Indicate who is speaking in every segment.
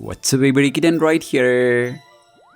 Speaker 1: What's up everybody, Kitten right here.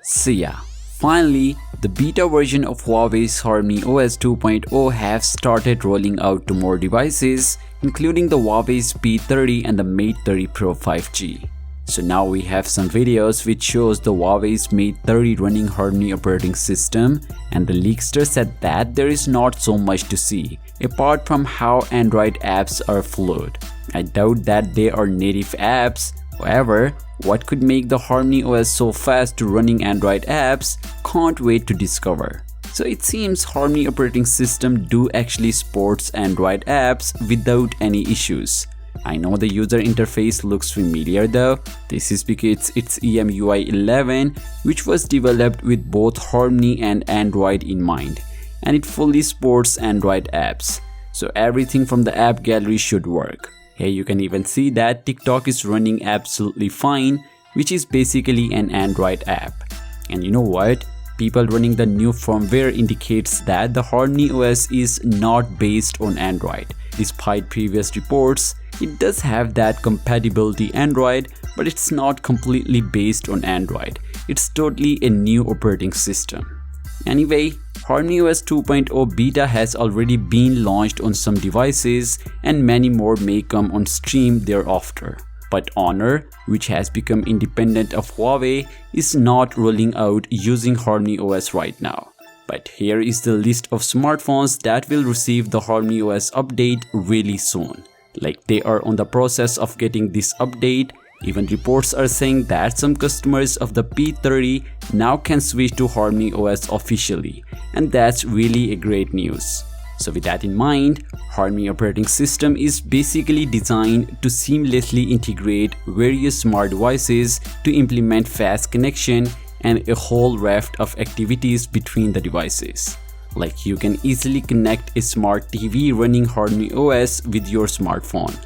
Speaker 1: So yeah, finally the beta version of Huawei's HarmonyOs 2.0 have started rolling out to more devices, including the Huawei's P30 and the Mate 30 Pro 5G. So now we have some videos which shows the Huawei's Mate 30 running Harmony operating system, and the leakster said that there is not so much to see apart from how Android apps are flowed. I doubt that they are native apps. However, what could make the HarmonyOs so fast to running Android apps? Can't wait to discover. So it seems Harmony operating system do actually supports Android apps without any issues. I know the user interface looks familiar though. This is because it's EMUI 11, which was developed with both Harmony and Android in mind, and it fully supports Android apps. So everything from the app gallery should work. Here you can even see that TikTok is running absolutely fine, which is basically an Android app. And you know what? People running the new firmware indicates that the HarmonyOs is not based on Android. Despite previous reports, it does have that compatibility Android, but it's not completely based on Android. It's totally a new operating system. Anyway, HarmonyOs 2.0 beta has already been launched on some devices, and many more may come on stream thereafter. But Honor, which has become independent of Huawei, is not rolling out using HarmonyOs right now. But here is the list of smartphones that will receive the HarmonyOs update really soon. Like they are on the process of getting this update. Even reports are saying that some customers of the P30 now can switch to HarmonyOs officially, and that's really a great news. So with that in mind, Harmony operating system is basically designed to seamlessly integrate various smart devices to implement fast connection and a whole raft of activities between the devices. Like you can easily connect a smart TV running HarmonyOs with your smartphone.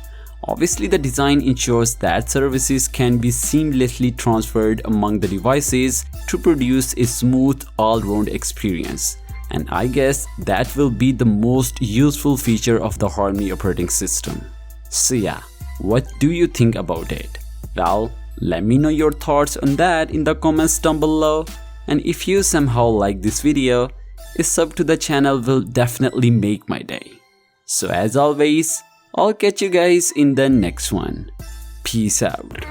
Speaker 1: Obviously, the design ensures that services can be seamlessly transferred among the devices to produce a smooth all-round experience. And I guess that will be the most useful feature of the Harmony operating system. So yeah, what do you think about it? Well, let me know your thoughts on that in the comments down below. And if you somehow like this video, a sub to the channel will definitely make my day. So as always, I'll catch you guys in the next one. Peace out.